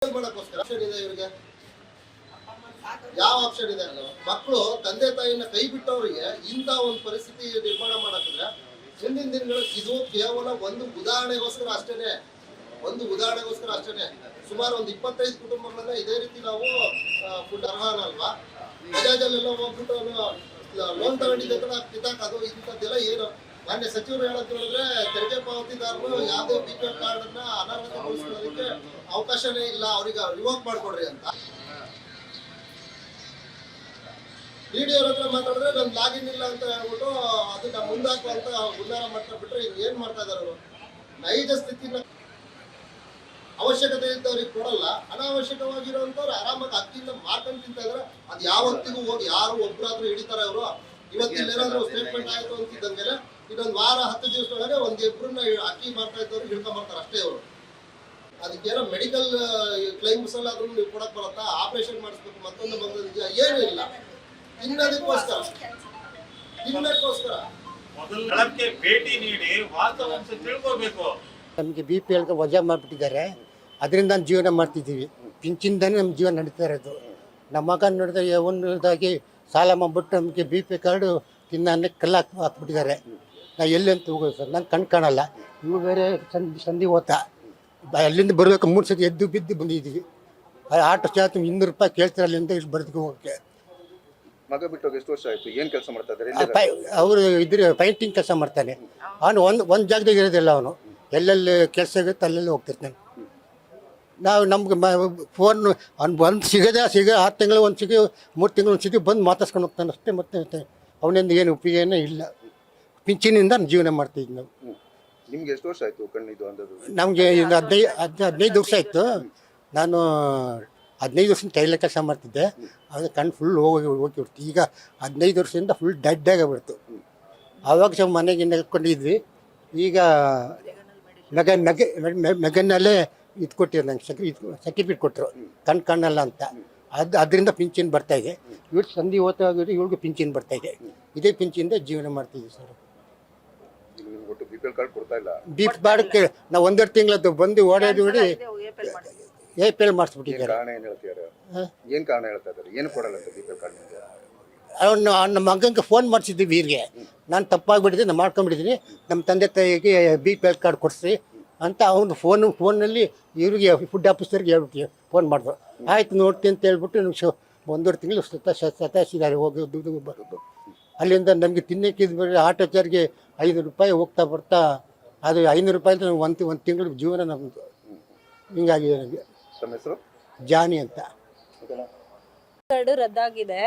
ಯಾವ ಆಪ್ಷನ್ ಇದೆ? ಮಕ್ಕಳು ತಂದೆ ತಾಯಿನ ಕೈ ಬಿಟ್ಟವರಿಗೆ ಇಂಥ ಒಂದು ಪರಿಸ್ಥಿತಿ ನಿರ್ಮಾಣ ಮಾಡಕ್ಕಿದ್ರೆ ಮುಂದಿನ ದಿನಗಳು ಇದು ಕೇವಲ ಒಂದು ಉದಾಹರಣೆಗೋಸ್ಕರ ಅಷ್ಟೇನೆ, ಸುಮಾರು ಒಂದು 25 ಕುಟುಂಬಗಳನ್ನ ಇದೇ ರೀತಿ ನಾವು ಫುಡ್ ಅಲ್ವಾ ಬಜಾಜಲ್ಲೆಲ್ಲ ಹೋಗ್ಬಿಟ್ಟು ಲೋನ್ ತಗೊಂಡಿದ್ದ ಕಿತ್ತಾಕೋದು ಇಂಥದ್ದೆಲ್ಲ ಏನು ಮಾನ್ಯ ಸಚಿವರು ಹೇಳೋದು ಹೇಳಿದ್ರೆ ತೆರಿಗೆ ಪಾವತಿದಾರರು ಯಾವುದೇ BPL ಕಾರ್ಡ್ ಅನ್ನ ಅನರ್ಹತೆಗೊಳಿಸೋದಕ್ಕೆ ಅವಕಾಶನೇ ಇಲ್ಲ, ಅವ್ರಿಗೆ ರಿವೋಕ್ ಮಾಡ್ಕೊಡ್ರಿ ಅಂತ. DDO ಹತ್ರ ಮಾತಾಡಿದ್ರೆ ನಮ್ ಲಾಗಿನ್ ಇಲ್ಲ ಅಂತ ಹೇಳ್ಬಿಟ್ಟು ಅದನ್ನ ಮುಂದಾಕುವಂತ ಉನ್ನಾರ ಮಾಡ್ತಾ ಬಿಟ್ರೆ ಏನ್ ಮಾಡ್ತಾ ಇದಾರೆ ಅವರು? ನೈಜ ಸ್ಥಿತಿನ ಅವಶ್ಯಕತೆ ಇದ್ದವ್ರಿಗೆ ಕೊಡಲ್ಲ, ಅನಾವಶ್ಯಕವಾಗಿರುವಂತವ್ರು ಆರಾಮಾಗಿ ಅಕ್ಕಿಯಿಂದ ಮಾರ್ಕೊಂಡು ತಿಂತ ಇದ್ರೆ ಅದ್ ಯಾವತ್ತಿಗೂ ಹೋಗಿ ಯಾರು ಒಬ್ರಾದ್ರೂ ಹಿಡಿತಾರ ಅವರು? ಇವತ್ತಿಲ್ಲೇನಾದ್ರೂ ಸ್ಟೇಟ್ಮೆಂಟ್ ಆಯ್ತು ಅಂತಿದ್ದಂಗೆ ಇನ್ನೊಂದು ವಾರ 10 ದಿವಸದೊಳಗೆ ಒಂದಿಬ್ರನ್ನ ಅಕ್ಕಿ ಮಾಡ್ತಾ ಇದ್ದವ್ರು ಹಿಡ್ಕೊಂಡ್ಬರ್ತಾರೆ ಅಷ್ಟೇ ಅವರು. ಅದಕ್ಕೇನೋ ಮೆಡಿಕಲ್ ಕ್ಲೈಮ್ಸ್ ಎಲ್ಲ ಆದ್ರೂ ನೀವು ಕೊಡಕ್ ಬರತ್ತಾ? ಆಪರೇಷನ್ ಮಾಡಿಸ್ಬೇಕು ಮತ್ತೊಂದು ಬಂದಿದ್ಯಾ? ಏನೂ ಇಲ್ಲ, ತಿನ್ನೋದಕ್ಕೋಸ್ಕರ ಭೇಟಿ ನೀಡಿ ವಾಸ್ತವಾಂಶ ತಿಳ್ಕೋಬೇಕು. ನಮಗೆ BPL ವಜಾ ಮಾಡಿಬಿಟ್ಟಿದ್ದಾರೆ, ಅದರಿಂದ ನಾನು ಜೀವನ ಮಾಡ್ತಿದ್ದೀವಿ. ಪಿಂಚಿಂದಾನೇ ನಮ್ಮ ಜೀವನ ನಡೀತಾ ಇರೋದು. ನಮ್ಮ ಮಗ ನೋಡಿದ್ರೆ ಒಂದಾಗಿ ಸಾಲ ಮಾಡಿಬಿಟ್ಟು ನಮಗೆ BP ಕಾರ್ಡು ತಿನ್ನ ಕಲ್ಲು ಹಾಕ್ಬಿಟ್ಟಿದ್ದಾರೆ. ನಾವು ಎಲ್ಲಿ ಅಂತ ಹೋಗೋದು ಸರ್? ನಾನು ಕಣ್ ಕಾಣಲ್ಲ, ಇವು ಬೇರೆ ಸಂಧಿ ಓದ್ತಾ ಅಲ್ಲಿಂದ ಬರಬೇಕು 3 ಸತಿ ಎದ್ದು ಬಿದ್ದು ಬಂದಿದ್ದೀವಿ. ಆಟೋ ಚಾರ್ಜ್ 200 ರೂಪಾಯಿ ಕೇಳ್ತಾರೆ ಅಲ್ಲಿಂದ ಇಲ್ಲಿ ಬರೆದು ಹೋಗೋಕ್ಕೆ. ಮಗ ಬಿಟ್ಟು ಎಷ್ಟು ವರ್ಷ ಆಯ್ತು? ಏನು ಕೆಲಸ ಮಾಡ್ತಾ ಇದ್ದಾರೆ? ಅವರು ಇದ್ರ ಪೈಂಟಿಂಗ್ ಕೆಲಸ ಮಾಡ್ತಾನೆ. ಅವನು ಒಂದು ಜಾಗದಾಗ ಇರೋದಿಲ್ಲ, ಅವನು ಎಲ್ಲೆಲ್ಲಿ ಕೆಲಸ ಇರುತ್ತೆ ಅಲ್ಲೆಲ್ಲಿ ಹೋಗ್ತಿರ್ತಾನೆ. ನಾವು ನಮ್ಗೆ ಫೋನ್ ಅವ್ನು ಬಂದು ಸಿಗ 6 ತಿಂಗಳು ಒಂದು ಸಿಗಿ 3 ತಿಂಗಳು ಒಂದು ಸಿಗಿ ಬಂದು ಮಾತಾಡ್ಸ್ಕೊಂಡು ಹೋಗ್ತಾನೆ ಅಷ್ಟೇ. ಮತ್ತೆ ಅವನಿಂದ ಏನು ಉಪಯೋಗನೇ ಇಲ್ಲ. ಪಿಂಚಿನಿಂದ ಜೀವನ ಮಾಡ್ತಿದ್ವಿ ನಾವು. ನಿಮ್ಗೆ ಎಷ್ಟು ವರ್ಷ ಆಯಿತು ಕಣ್ಣಿದು ಅಂದದ್ದು? ನಮಗೆ 15 ವರ್ಷ ಆಯಿತು. ನಾನು 15 ವರ್ಷದಿಂದ ಟೈಲರ್ ಕೆಲಸ ಮಾಡ್ತಿದ್ದೆ. ಅದು ಕಣ್ಣು ಫುಲ್ ಹೋಗಿಬಿಡ್ತು. ಈಗ 15 ವರ್ಷದಿಂದ ಫುಲ್ ಡೆಡ್ ಆಗಿಬಿಡ್ತು. ಆವಾಗ ಸ್ವಲ್ಪ ಮನೆಗೆ ನೆಕ್ಕೊಂಡಿದ್ವಿ. ಈಗ ಮೆಗನ್ನಲ್ಲೇ ಇದು ಕೊಟ್ಟಿದ್ರು, ನಂಗೆ ಸರ್ಟಿಫಿಕೇಟ್ ಕೊಟ್ಟರು ಕಣ್ಣಲ್ಲ ಅಂತ. ಅದರಿಂದ ಪಿಂಚಿನ್ ಬರ್ತಾಯಿದೆ. ಇವಳು ಸಂಧಿ ಓದ್ತಾಗಿದ್ದು ಇವಳಿಗೆ ಪಿಂಚಿನ್ ಬರ್ತಾಯಿದೆ. ಇದೇ ಪಿಂಚಿಂದ ಜೀವನ ಮಾಡ್ತಿದ್ವಿ ಸರ್. BPL ಕಾರ್ಡ್ ಕೊಡ್ತಾ ಇಲ್ಲ? ಬಾಡಕ್ಕೆ ನಾವು 1.5 ತಿಂಗಳದ್ದು ಬಂದು ಓಡಾಡಿ APL ಮಾಡಿಸ್ಬಿಟ್ಟಿದ್ದಾರೆ. ಏನು ಕಾರಣ ಹೇಳ್ತಾ ಇದ್ದಾರೆ? ಏನು ಕೊಡಲ್ಲ ಅಂತ BPL ಕಾರ್ಡ್? ಅವನು ನಮ್ಮ ಮಗನಿಗೆ ಫೋನ್ ಮಾಡಿಸಿದ್ವಿ ವೀರ್ಗೆ. ನಾನು ತಪ್ಪಾಗಿಬಿಟ್ಟಿದ್ದೆ, ನಾನು ಮಾಡ್ಕೊಂಡ್ಬಿಟ್ಟಿದ್ದೀನಿ, ನಮ್ಮ ತಂದೆ ತಾಯಿಗೆ BPL ಕಾರ್ಡ್ ಕೊಡಿಸ್ರಿ ಅಂತ ಅವನು ಫೋನಲ್ಲಿ ಇವ್ರಿಗೆ ಫುಡ್ ಆಫೀಸರ್ಗೆ ಹೇಳ್ಬಿಟ್ಟು ಫೋನ್ ಮಾಡಿದ್ರು. ಆಯ್ತು ನೋಡ್ತೀನಿ ಅಂತ ಹೇಳ್ಬಿಟ್ಟು 1.5 ತಿಂಗಳು ಸತಾಯಿಸಿದ್ದಾರೆ ಹೋಗೋದು ಬರೋದು. ಅಲ್ಲಿಂದ ನಮಗೆ ತಿನ್ನಕ್ಕೆ ಇದು ಬರೀ ಆಟೋ ಚಾರ್ಜ್ಗೆ 500 ರೂಪಾಯಿ ಹೋಗ್ತಾ ಬರ್ತಾ ಅದು 500 ರೂಪಾಯಿ ಒಂದು ತಿಂಗಳು ಜೀವನ ನಮ್ಮದು ಹಿಂಗಾಗಿದೆ. ನನಗೆ ತಮ್ಮ ಹೆಸರು? ಜಾನಿ ಅಂತ. ರದ್ದಾಗಿದೆ,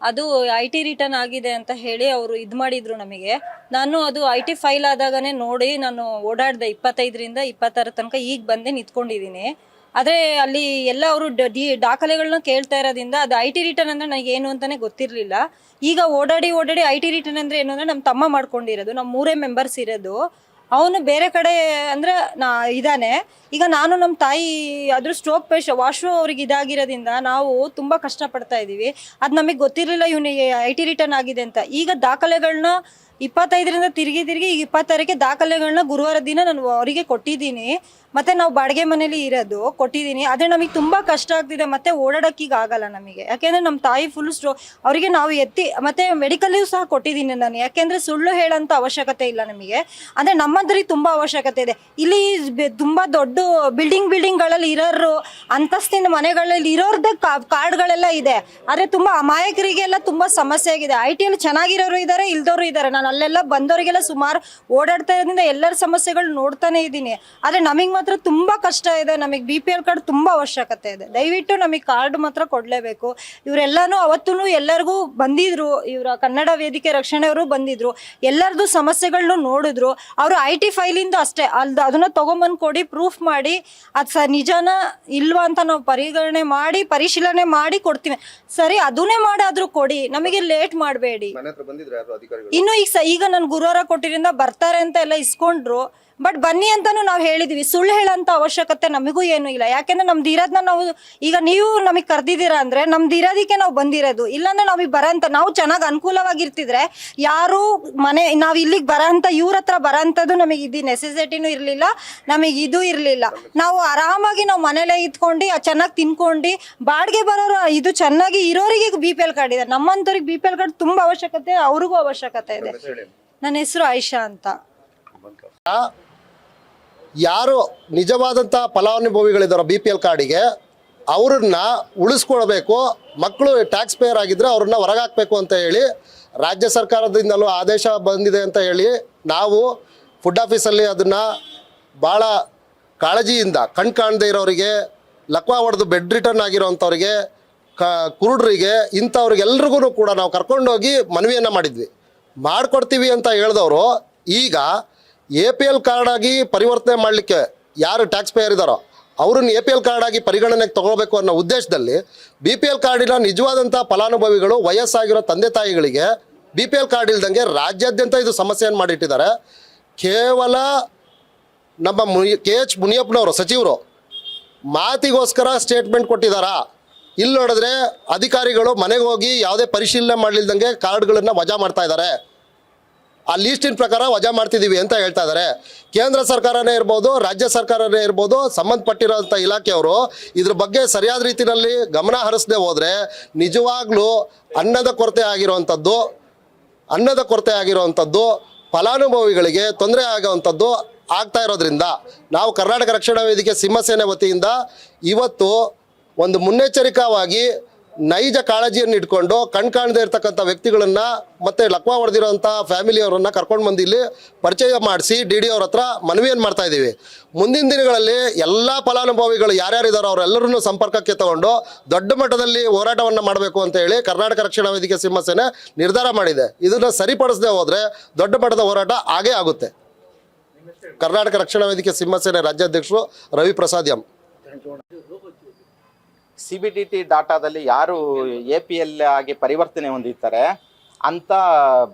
ಅದು IT ರಿಟರ್ನ್ ಆಗಿದೆ ಅಂತ ಹೇಳಿ ಅವರು ಇದು ಮಾಡಿದ್ರು ನಮಗೆ. ನಾನು ಅದು IT ಫೈಲ್ ಆದಾಗನೇ ನೋಡಿ ನಾನು ಓಡಾಡಿದೆ 25ರಿಂದ 26 ತನಕ. ಈಗ ಬಂದೆ ನಿಂತ್ಕೊಂಡಿದ್ದೀನಿ. ಆದರೆ ಅಲ್ಲಿ ಎಲ್ಲ ಅವರು ದಾಖಲೆಗಳನ್ನ ಕೇಳ್ತಾ ಇರೋದ್ರಿಂದ ಅದು IT ರಿಟರ್ನ್ ಅಂದರೆ ನನಗೆ ಏನು ಅಂತಲೇ ಗೊತ್ತಿರಲಿಲ್ಲ. ಈಗ ಓಡಾಡಿ IT ರಿಟರ್ನ್ ಅಂದರೆ ಏನು ಅಂದರೆ ನಮ್ಮ ತಮ್ಮ ಮಾಡ್ಕೊಂಡಿರೋದು, ನಮ್ಮ 3 ಮೆಂಬರ್ಸ್ ಇರೋದು. ಅವನು ಬೇರೆ ಕಡೆ ಅಂದರೆ ಇದ್ದಾನೆ. ಈಗ ನಾನು ನಮ್ಮ ತಾಯಿ ಅದ್ರ ಸ್ಟ್ರೋಕ್ ವಾಶು ಅವ್ರಿಗೆ ಇದಾಗಿರೋದ್ರಿಂದ ನಾವು ತುಂಬ ಕಷ್ಟಪಡ್ತಾ ಇದ್ದೀವಿ. ಅದು ನಮಗೆ ಗೊತ್ತಿರಲಿಲ್ಲ ಇವನಿಗೆ IT ರಿಟರ್ನ್ ಆಗಿದೆ ಅಂತ. ಈಗ ದಾಖಲೆಗಳನ್ನ 25ರಿಂದ ತಿರುಗಿ ಈಗ 26ಕ್ಕೆ ದಾಖಲೆಗಳನ್ನ ಗುರುವಾರ ದಿನ ನಾನು ಅವರಿಗೆ ಕೊಟ್ಟಿದ್ದೀನಿ. ಮತ್ತು ನಾವು ಬಾಡಿಗೆ ಮನೇಲಿ ಇರೋದು ಕೊಟ್ಟಿದ್ದೀನಿ. ಆದರೆ ನಮಗೆ ತುಂಬ ಕಷ್ಟ ಆಗ್ತಿದೆ, ಮತ್ತು ಓಡಾಡೋಕ್ಕೀಗ ಆಗಲ್ಲ ನಮಗೆ. ಯಾಕೆಂದರೆ ನಮ್ಮ ತಾಯಿ ಫುಲ್ ಅವರಿಗೆ ನಾವು ಎತ್ತಿ ಮತ್ತು ಮೆಡಿಕಲ್ಲಿಯೂ ಸಹ ಕೊಟ್ಟಿದ್ದೀನಿ ನಾನು. ಯಾಕೆಂದರೆ ಸುಳ್ಳು ಹೇಳೋಂಥ ಅವಶ್ಯಕತೆ ಇಲ್ಲ ನಮಗೆ. ಅಂದರೆ ನಮ್ಮದ್ರಿಗೆ ತುಂಬ ಅವಶ್ಯಕತೆ ಇದೆ. ಇಲ್ಲಿ ತುಂಬ ದೊಡ್ಡ ಬಿಲ್ಡಿಂಗ್ಗಳಲ್ಲಿ ಇರೋರು, ಅಂತಸ್ತಿನ ಮನೆಗಳಲ್ಲಿ ಇರೋರ್ದೇ ಕಾರ್ಡ್ಗಳೆಲ್ಲ ಇದೆ. ಆದರೆ ತುಂಬ ಅಮಾಯಕರಿಗೆಲ್ಲ ತುಂಬ ಸಮಸ್ಯೆ ಆಗಿದೆ. ITಯಲ್ಲಿ ಚೆನ್ನಾಗಿರೋರು ಇದ್ದಾರೆ, ಇಲ್ದವರು ಇದ್ದಾರೆ. ನಾನು ಅಲ್ಲೆಲ್ಲ ಬಂದವರಿಗೆಲ್ಲ ಸುಮಾರು ಓಡಾಡ್ತಾ ಇರೋದ್ರಿಂದ ಎಲ್ಲರ ಸಮಸ್ಯೆಗಳು ನೋಡ್ತಾನೆ ಇದ್ದೀನಿ. ಆದರೆ ನಮಗೆ ಮಾತ್ರ ತುಂಬ ಕಷ್ಟ ಇದೆ. ನಮಗೆ BPL ಕಾರ್ಡ್ ತುಂಬ ಅವಶ್ಯಕತೆ ಇದೆ. ದಯವಿಟ್ಟು ನಮಗೆ ಕಾರ್ಡ್ ಮಾತ್ರ ಕೊಡಲೇಬೇಕು. ಇವರೆಲ್ಲನೂ ಅವತ್ತೂ ಎಲ್ಲರಿಗೂ ಬಂದಿದ್ರು, ಇವರ ಕನ್ನಡ ವೇದಿಕೆ ರಕ್ಷಣೆಯವರು ಬಂದಿದ್ರು, ಎಲ್ಲರದು ಸಮಸ್ಯೆಗಳನ್ನೂ ನೋಡಿದ್ರು. ಅವರು IT ಫೈಲಿಂದ ಅಷ್ಟೇ ಅದನ್ನ ತೊಗೊಂಬಂದು ಕೊಡಿ, ಪ್ರೂಫ್ ಮಾಡಿ ಅದು ನಿಜಾನ ಇಲ್ವಾ ಅಂತ ನಾವು ಪರಿಶೀಲನೆ ಮಾಡಿ ಕೊಡ್ತೀವಿ. ಸರಿ, ಅದನ್ನೇ ಮಾಡಾದ್ರೂ ಕೊಡಿ, ನಮಗೆ ಲೇಟ್ ಮಾಡಬೇಡಿ. ಇನ್ನು ಈಗ ನಾನು ಗುರುವಾರ ಕೊಟ್ಟಿರಿಂದ ಬರ್ತಾರೆ ಅಂತ ಎಲ್ಲ ಇಸ್ಕೊಂಡ್ರು. ಬಟ್ ಬನ್ನಿ ಅಂತಾನು ನಾವು ಹೇಳಿದೀವಿ. ಸುಳ್ಳು ಹೇಳೋಂಥ ಅವಶ್ಯಕತೆ ನಮಗೂ ಏನು ಇಲ್ಲ. ಯಾಕೆಂದ್ರೆ ನಮ್ದು ಇರೋದನ್ನ ನಾವು ಈಗ ನೀವು ನಮಗೆ ಕರೆದಿದ್ದೀರಾ ಅಂದ್ರೆ ನಮ್ದು ಇರೋದಕ್ಕೆ ನಾವು ಬಂದಿರೋದು. ಇಲ್ಲಾಂದ್ರೆ ನಾವೀಗ ಬರೋಂಥ ನಾವು ಚೆನ್ನಾಗಿ ಅನುಕೂಲವಾಗಿರ್ತಿದ್ರೆ ಯಾರು ಮನೆ ನಾವು ಇಲ್ಲಿಗೆ ಬರೋಂಥ ಇವ್ರ ಹತ್ರ ಬರೋಂಥದ್ದು ನಮಗೆ ಇದು ನೆಸೆಸಿಟಿನೂ ಇರಲಿಲ್ಲ, ನಮಗೆ ಇದು ಇರಲಿಲ್ಲ. ನಾವು ಆರಾಮಾಗಿ ನಾವು ಮನೇಲೇ ಇದ್ಕೊಂಡು ಚೆನ್ನಾಗಿ ತಿನ್ಕೊಂಡು ಬಾಡಿಗೆ ಬರೋರು ಇದು ಚೆನ್ನಾಗಿ ಇರೋರಿಗೆ BPL ಕಾರ್ಡ್ ಇದೆ. ನಮ್ಮಂಥವ್ರಿಗೆ BPL ಕಾರ್ಡ್ ತುಂಬ ಅವಶ್ಯಕತೆ, ಅವ್ರಿಗೂ ಅವಶ್ಯಕತೆ ಇದೆ. ನನ್ನ ಹೆಸರು ಆಯಿಷಾ ಅಂತ. ಯಾರು ನಿಜವಾದಂಥ ಫಲಾನುಭವಿಗಳಿದ್ದಾರೋ BPL ಕಾರ್ಡಿಗೆ ಅವ್ರನ್ನ ಉಳಿಸ್ಕೊಳ್ಬೇಕು. ಮಕ್ಕಳು ಟ್ಯಾಕ್ಸ್ ಪೇಯರ್ ಆಗಿದ್ದರೆ ಅವ್ರನ್ನ ಹೊರಗಾಕಬೇಕು ಅಂತ ಹೇಳಿ ರಾಜ್ಯ ಸರ್ಕಾರದಿಂದಲೂ ಆದೇಶ ಬಂದಿದೆ ಅಂತ ಹೇಳಿ ನಾವು ಫುಡ್ ಆಫೀಸಲ್ಲಿ ಅದನ್ನು ಭಾಳ ಕಾಳಜಿಯಿಂದ ಕಾಣದೇ ಇರೋರಿಗೆ, ಲಕ್ವಾ ಹೊಡೆದು ಬೆಡ್ ರಿಟರ್ನ್ ಆಗಿರೋವಂಥವ್ರಿಗೆ, ಕುರುಡ್ರಿಗೆ, ಇಂಥವ್ರಿಗೆಲ್ರಿಗೂ ಕೂಡ ನಾವು ಕರ್ಕೊಂಡೋಗಿ ಮನವಿಯನ್ನು ಮಾಡಿದ್ವಿ. ಮಾಡಿಕೊಡ್ತೀವಿ ಅಂತ ಹೇಳಿದವರು ಈಗ APL ಕಾರ್ಡಾಗಿ ಪರಿವರ್ತನೆ ಮಾಡಲಿಕ್ಕೆ ಯಾರು ಟ್ಯಾಕ್ಸ್ ಪೇಯರ್ ಇದ್ದಾರೋ ಅವ್ರನ್ನ APL ಕಾರ್ಡಾಗಿ ಪರಿಗಣನೆಗೆ ತಗೋಬೇಕು ಅನ್ನೋ ಉದ್ದೇಶದಲ್ಲಿ BPL ಕಾರ್ಡಿನ ನಿಜವಾದಂಥ ಫಲಾನುಭವಿಗಳು ವಯಸ್ಸಾಗಿರೋ ತಂದೆ ತಾಯಿಗಳಿಗೆ BPL ಕಾರ್ಡ್ ಇಲ್ದಂಗೆ ರಾಜ್ಯಾದ್ಯಂತ ಇದು ಸಮಸ್ಯೆಯನ್ನು ಮಾಡಿಟ್ಟಿದ್ದಾರೆ. ಕೇವಲ ನಮ್ಮ KH ಮುನಿಯಪ್ಪನವರು ಸಚಿವರು ಮಾತಿಗೋಸ್ಕರ ಸ್ಟೇಟ್ಮೆಂಟ್ ಕೊಟ್ಟಿದ್ದಾರಾ? ಇಲ್ಲಿ ನೋಡಿದ್ರೆ ಅಧಿಕಾರಿಗಳು ಮನೆಗೆ ಹೋಗಿ ಯಾವುದೇ ಪರಿಶೀಲನೆ ಮಾಡಲಿಲ್ದಂಗೆ ಕಾರ್ಡ್ಗಳನ್ನು ವಜಾ ಮಾಡ್ತಾ ಇದ್ದಾರೆ. ಆ ಲೀಸ್ಟಿನ ಪ್ರಕಾರ ವಜಾ ಮಾಡ್ತಿದ್ದೀವಿ ಅಂತ ಹೇಳ್ತಾ ಇದ್ದಾರೆ. ಕೇಂದ್ರ ಸರ್ಕಾರನೇ ಇರ್ಬೋದು, ರಾಜ್ಯ ಸರ್ಕಾರನೇ ಇರ್ಬೋದು, ಸಂಬಂಧಪಟ್ಟಿರೋಂಥ ಇಲಾಖೆಯವರು ಇದ್ರ ಬಗ್ಗೆ ಸರಿಯಾದ ರೀತಿಯಲ್ಲಿ ಗಮನ ಹರಿಸದೆ ಹೋದರೆ ನಿಜವಾಗ್ಲೂ ಅನ್ನದ ಕೊರತೆ ಆಗಿರುವಂಥದ್ದು ಫಲಾನುಭವಿಗಳಿಗೆ ತೊಂದರೆ ಆಗುವಂಥದ್ದು ಆಗ್ತಾ ಇರೋದ್ರಿಂದ ನಾವು ಕರ್ನಾಟಕ ರಕ್ಷಣಾ ವೇದಿಕೆ ಸಿಂಹಸೇನೆ ವತಿಯಿಂದ ಇವತ್ತು ಒಂದು ಮುನ್ನೆಚ್ಚರಿಕವಾಗಿ ನೈಜ ಕಾಳಜಿಯನ್ನು ಇಟ್ಕೊಂಡು ಕಾಣದೇ ಇರ್ತಕ್ಕಂಥ ವ್ಯಕ್ತಿಗಳನ್ನು ಮತ್ತು ಲಕ್ವಾ ಹೊಡೆದಿರೋಂಥ ಫ್ಯಾಮಿಲಿಯವರನ್ನು ಕರ್ಕೊಂಡು ಬಂದು ಇಲ್ಲಿ ಪರಿಚಯ ಮಾಡಿಸಿ DD ಅವ್ರ ಹತ್ರ ಮನವಿಯನ್ನು ಮಾಡ್ತಾ ಇದ್ದೀವಿ. ಮುಂದಿನ ದಿನಗಳಲ್ಲಿ ಎಲ್ಲ ಫಲಾನುಭವಿಗಳು ಯಾರ್ಯಾರಿದ್ದಾರೋ ಅವರೆಲ್ಲರನ್ನೂ ಸಂಪರ್ಕಕ್ಕೆ ತಗೊಂಡು ದೊಡ್ಡ ಮಟ್ಟದಲ್ಲಿ ಹೋರಾಟವನ್ನು ಮಾಡಬೇಕು ಅಂತ ಹೇಳಿ ಕರ್ನಾಟಕ ರಕ್ಷಣಾ ವೇದಿಕೆ ಸಿಂಹಸೇನೆ ನಿರ್ಧಾರ ಮಾಡಿದೆ. ಇದನ್ನು ಸರಿಪಡಿಸದೆ ಹೋದರೆ ದೊಡ್ಡ ಮಟ್ಟದ ಹೋರಾಟ ಆಗೇ ಆಗುತ್ತೆ. ಕರ್ನಾಟಕ ರಕ್ಷಣಾ ವೇದಿಕೆ ಸಿಂಹಸೇನೆ ರಾಜ್ಯಾಧ್ಯಕ್ಷರು ರವಿ ಪ್ರಸಾದ್ ಎಂ. CBDT ಡಾಟಾದಲ್ಲಿ ಯಾರು APL ಆಗಿ ಪರಿವರ್ತನೆ ಹೊಂದಿರ್ತಾರೆ ಅಂಥ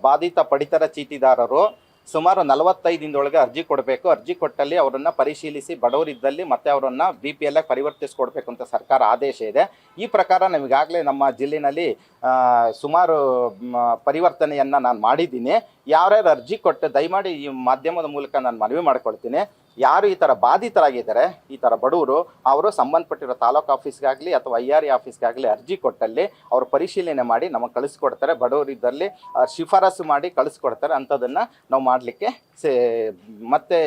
ಬಾಧಿತ ಪಡಿತರ ಚೀಟಿದಾರರು ಸುಮಾರು 45 ದಿನದೊಳಗೆ ಅರ್ಜಿ ಕೊಡಬೇಕು. ಅರ್ಜಿ ಕೊಟ್ಟಲ್ಲಿ ಅವರನ್ನು ಪರಿಶೀಲಿಸಿ ಬಡವರಿದ್ದಲ್ಲಿ ಮತ್ತೆ ಅವರನ್ನು BPL ಆಗಿ ಪರಿವರ್ತಿಸ್ಕೊಡ್ಬೇಕು ಅಂತ ಸರ್ಕಾರ ಆದೇಶ ಇದೆ. ಈ ಪ್ರಕಾರ ನಮಗಾಗಲೇ ನಮ್ಮ ಜಿಲ್ಲೆಯಲ್ಲಿ ಸುಮಾರು ಪರಿವರ್ತನೆಯನ್ನು ನಾನು ಮಾಡಿದ್ದೀನಿ. ಯಾರ್ಯಾರು ಅರ್ಜಿ ಕೊಟ್ಟು ದಯಮಾಡಿ ಈ ಮಾಧ್ಯಮದ ಮೂಲಕ ನಾನು ಮನವಿ ಮಾಡ್ಕೊಳ್ತೀನಿ. ಯಾರು ಈ ಥರ ಬಾಧಿತರಾಗಿದ್ದಾರೆ, ಈ ಥರ ಬಡವರು, ಅವರು ಸಂಬಂಧಪಟ್ಟಿರೋ ತಾಲೂಕು ಆಫೀಸ್ಗಾಗಲಿ ಅಥವಾ IRE ಆಫೀಸ್ಗಾಗಲಿ ಅರ್ಜಿ ಕೊಟ್ಟಲ್ಲಿ ಅವರು ಪರಿಶೀಲನೆ ಮಾಡಿ ನಮಗೆ ಕಳಿಸ್ಕೊಡ್ತಾರೆ. ಬಡವರಿದ್ದಲ್ಲಿ ಶಿಫಾರಸು ಮಾಡಿ ಕಳಿಸ್ಕೊಡ್ತಾರೆ. ಅಂಥದ್ದನ್ನು ನಾವು ಮಾಡಲಿಕ್ಕೆ ಮತ್ತೆ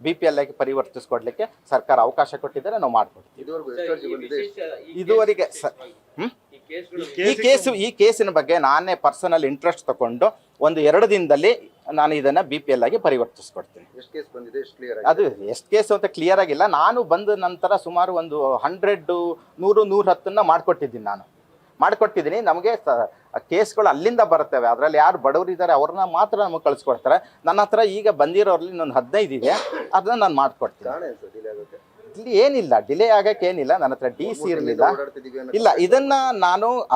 BPL ಆಗಿ ಪರಿವರ್ತಿಸ್ಕೊಡ್ಲಿಕ್ಕೆ ಸರ್ಕಾರ ಅವಕಾಶ ಕೊಟ್ಟಿದ್ದಾರೆ, ನಾವು ಮಾಡಿಕೊಡ್ತೀವಿ. ಇದುವರೆಗೆ ಈ ಕೇಸಿನ ಬಗ್ಗೆ ನಾನೇ ಪರ್ಸನಲ್ ಇಂಟ್ರೆಸ್ಟ್ ತಗೊಂಡು 1-2 ದಿನದಲ್ಲಿ ನಾನು ಇದನ್ನು BPL ಆಗಿ ಪರಿವರ್ತಿಸ್ಕೊಡ್ತೀನಿ. ಅದು ಎಷ್ಟು ಕೇಸು ಅಂತ ಕ್ಲಿಯರ್ ಆಗಿಲ್ಲ. ನಾನು ಬಂದ ನಂತರ ಸುಮಾರು ಒಂದು 100-110 ಮಾಡಿಕೊಟ್ಟಿದ್ದೀನಿ. ನಮಗೆ ಕೇಸ್ಗಳು ಅಲ್ಲಿಂದ ಬರ್ತವೆ. ಅದರಲ್ಲಿ ಯಾರು ಬಡವರಿದ್ದಾರೆ ಅವ್ರನ್ನ ಮಾತ್ರ ನಮಗೆ ಕಳಿಸ್ಕೊಡ್ತಾರೆ. ನನ್ನ ಹತ್ರ ಈಗ ಬಂದಿರೋರಲ್ಲಿ ಇನ್ನೊಂದು 15 ಇದೆ, ಅದನ್ನ ನಾನು ಮಾಡಿಕೊಡ್ತೀನಿ. ಇಲ್ಲಿ ಏನಿಲ್ಲ, ಡಿಲೇ ಆಗಕ್ಕೆ ಏನಿಲ್ಲ. ನನ್ನ ಹತ್ರ DC ಇರಲಿಲ್ಲ. ಇಲ್ಲ, ಇದನ್ನು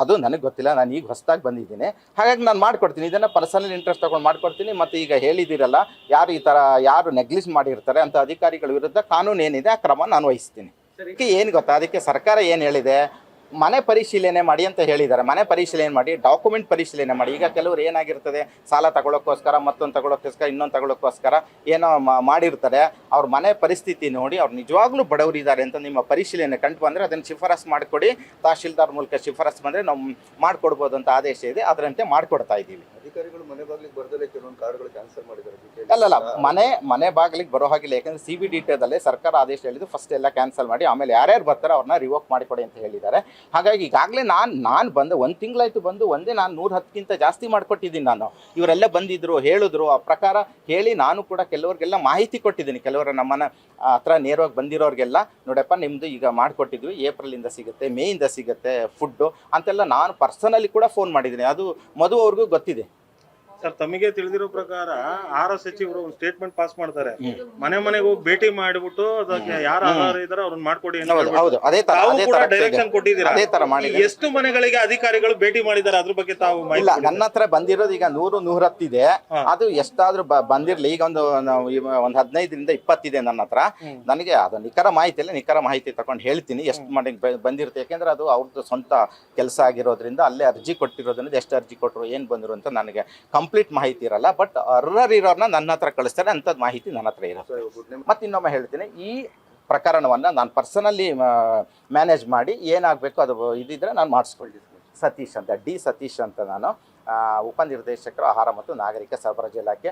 ಅದು ನನಗೆ ಗೊತ್ತಿಲ್ಲ. ನಾನು ಈಗ ಹೊಸದಾಗಿ ಬಂದಿದ್ದೀನಿ, ಹಾಗಾಗಿ ನಾನು ಮಾಡಿಕೊಡ್ತೀನಿ. ಇದನ್ನು ಪರ್ಸನಲ್ ಇಂಟ್ರೆಸ್ಟ್ ತೊಗೊಂಡು ಮಾಡಿಕೊಡ್ತೀನಿ. ಮತ್ತು ಈಗ ಹೇಳಿದ್ದೀರಲ್ಲ, ಯಾರು ಈ ಥರ ಯಾರು ನೆಗ್ಲಿಜ್ ಮಾಡಿರ್ತಾರೆ ಅಂತ ಅಧಿಕಾರಿಗಳ ವಿರುದ್ಧ ಕಾನೂನು ಏನಿದೆ ಆ ಕ್ರಮ ನಾನು ವಹಿಸ್ತೀನಿ. ಅದಕ್ಕೆ ಏನು ಗೊತ್ತಾ, ಅದಕ್ಕೆ ಸರ್ಕಾರ ಏನು ಹೇಳಿದೆ, ಮನೆ ಪರಿಶೀಲನೆ ಮಾಡಿ ಅಂತ ಹೇಳಿದ್ದಾರೆ. ಮನೆ ಪರಿಶೀಲನೆ ಮಾಡಿ, ಡಾಕ್ಯುಮೆಂಟ್ ಪರಿಶೀಲನೆ ಮಾಡಿ. ಈಗ ಕೆಲವರು ಏನಾಗಿರ್ತದೆ, ಸಾಲ ತಗೊಳ್ಳೋಕ್ಕೋಸ್ಕರ, ಮತ್ತೊಂದು ತಗೊಳ್ಳೋಕ್ಕೋಸ್ಕರ, ಇನ್ನೊಂದು ತಗೊಳ್ಳೋಕ್ಕೋಸ್ಕರ ಏನೋ ಮಾಡಿರ್ತಾರೆ. ಅವ್ರ ಮನೆ ಪರಿಸ್ಥಿತಿ ನೋಡಿ ಅವ್ರು ನಿಜವಾಗ್ಲೂ ಬಡವರಿದ್ದಾರೆ ಅಂತ ನಿಮ್ಮ ಪರಿಶೀಲನೆ ಕಂಡು ಬಂದರೆ ಅದನ್ನು ಶಿಫಾರಸು ಮಾಡಿಕೊಡಿ. ತಹಶೀಲ್ದಾರ್ ಮೂಲಕ ಶಿಫಾರಸು ಬಂದರೆ ನಾವು ಮಾಡಿಕೊಡ್ಬೋದು ಅಂತ ಆದೇಶ ಇದೆ. ಅದರಂತೆ ಮಾಡಿಕೊಡ್ತಾ ಇದ್ದೀವಿ. ಅಧಿಕಾರಿಗಳು ಮನೆ ಬಾಗಿಲಿಗೆ ಬರದಲ್ಲೇ ಕೆಲವೊಂದು ಕಾರ್ಡ್ಗಳು ಕ್ಯಾನ್ಸಲ್ ಮಾಡಿದ್ದಾರೆ. ಅಲ್ಲಲ್ಲ, ಮನೆ ಬಾಗಿಲಿಗೆ ಬರೋ ಹಾಗಿಲ್ಲ. ಯಾಕಂದರೆ CBDTದಲ್ಲೇ ಸರ್ಕಾರ ಆದೇಶ ಹೇಳಿದ್ದು ಫಸ್ಟ್ ಎಲ್ಲ ಕ್ಯಾನ್ಸಲ್ ಮಾಡಿ ಆಮೇಲೆ ಯಾರ್ಯಾರು ಬರ್ತಾರೆ ಅವ್ರನ್ನ ರಿವೋಕ್ ಮಾಡಿಕೊಡಿ ಅಂತ ಹೇಳಿದ್ದಾರೆ. ಹಾಗಾಗಿ ಈಗಾಗಲೇ ನಾನು ಬಂದು 1 ತಿಂಗಳಾಯಿತು ಬಂದು, ನಾನು 110ಕ್ಕಿಂತ ಜಾಸ್ತಿ ಮಾಡಿಕೊಟ್ಟಿದ್ದೀನಿ. ಇವರೆಲ್ಲ ಬಂದಿದ್ರು, ಹೇಳಿದ್ರು, ಆ ಪ್ರಕಾರ ಹೇಳಿ ನಾನು ಕೂಡ ಕೆಲವ್ರಿಗೆಲ್ಲ ಮಾಹಿತಿ ಕೊಟ್ಟಿದ್ದೀನಿ. ಕೆಲವರು ನಮ್ಮನ್ನ ಹತ್ರ ನೇರವಾಗಿ ಬಂದಿರೋರಿಗೆಲ್ಲ, ನೋಡಪ್ಪ ನಿಮ್ಮದು ಈಗ ಮಾಡಿಕೊಟ್ಟಿದ್ವಿ, ಏಪ್ರಿಲಿಂದ ಸಿಗುತ್ತೆ, ಮೇಯಿಂದ ಸಿಗುತ್ತೆ ಫುಡ್ಡು ಅಂತೆಲ್ಲ ನಾನು ಪರ್ಸನಲಿ ಕೂಡ ಫೋನ್ ಮಾಡಿದ್ದೀನಿ. ಅದು ಮಧು ಅವ್ರಿಗೂ ಗೊತ್ತಿದೆ. ಸರ್ ತಮಗೆ ತಿಳಿದಿರೋ ಪ್ರಕಾರ ಆಹಾರ ಸಚಿವರು ಒಂದು ಸ್ಟೇಟ್ಮೆಂಟ್ ಪಾಸ್ ಮಾಡ್ತಾರೆ, ಮನೆ ಮನೆಗೆ ಹೋಗಿ ಭೇಟಿ ಮಾಡಿಬಿಟ್ಟು ಅದಕ್ಕೆ ಯಾರು ಆಹಾರ ಇದಾರೆ ಅವ್ರನ್ನ ಮಾಡ್ಕೊಡಿ ಅಂತ ಹೌದು ಹೇಳ್ಬಿಟ್ಟು. ಹೌದು ಅದೇ ತರ ತಾವು ಅದೇ ಕೂಡ ತರ ಡೈರೆಕ್ಷನ್ ಕೊಟ್ಟಿದ್ದೀರಾ. ಅದೇ ತರ ಮಾಡಿ ಎಷ್ಟು ಮನೆಗಳಿಗೆ ಅಧಿಕಾರಿಗಳು ಭೇಟಿ ಮಾಡಿದ್ದಾರೆ ಅದ್ರ ಬಗ್ಗೆ ತಾವು ಇಲ್ಲ ಮಾಹಿತಿ ನನ್ನ ಹತ್ರ ಬಂದಿರೋದು ಈಗ 100-110 ಇದೆ. ಅದು ಎಷ್ಟಾದ್ರೂ ಬಂದಿರ್ಲಿ. ಈಗ ಒಂದು 15ರಿಂದ 20 ಇದೆ ನನ್ನ ಹತ್ರ. ನನಗೆ ಅದು ನಿಖರ ಮಾಹಿತಿ ಇಲ್ಲ, ನಿಖರ ಮಾಹಿತಿ ತಗೊಂಡು ಹೇಳ್ತೀನಿ ಎಷ್ಟು ಮಾಡಿ ಬಂದಿರುತ್ತೆ. ಯಾಕೆಂದ್ರೆ ಅದು ಅವ್ರದ್ದು ಸ್ವಂತ ಕೆಲಸ ಆಗಿರೋದ್ರಿಂದ ಅಲ್ಲೇ ಅರ್ಜಿ ಕೊಟ್ಟಿರೋದ್ರಿಂದ ಎಷ್ಟು ಅರ್ಜಿ ಕೊಟ್ಟರು ಏನು ಬಂದರು ಅಂತ ನನಗೆ ಕಂಪ್ಲೀಟ್ ಮಾಹಿತಿ ಇರಲ್ಲ. ಬಟ್ ಅರ್ಹರಿರೋರ್ನ ನನ್ನ ಹತ್ರ ಕಳಿಸ್ತಾರೆ, ಅಂಥದ್ದು ಮಾಹಿತಿ ನನ್ನ ಹತ್ರ ಇರುತ್ತೆ. ಮತ್ತೆ ಇನ್ನೊಮ್ಮೆ ಹೇಳ್ತೀನಿ, ಈ ಪ್ರಕರಣವನ್ನು ನಾನು ಪರ್ಸನಲಿ ಮ್ಯಾನೇಜ್ ಮಾಡಿ ಏನಾಗಬೇಕು ಅದು ಇದಿದ್ರೆ ನಾನು ಮಾಡಿಸ್ಕೊಳ್ತೀನಿ. ಸತೀಶ್ ಅಂತ, ಡಿ ಸತೀಶ್ ಅಂತ, ನಾನು ಉಪನಿರ್ದೇಶಕರು ಆಹಾರ ಮತ್ತು ನಾಗರಿಕ ಸರಬರಾಜು ಇಲಾಖೆ.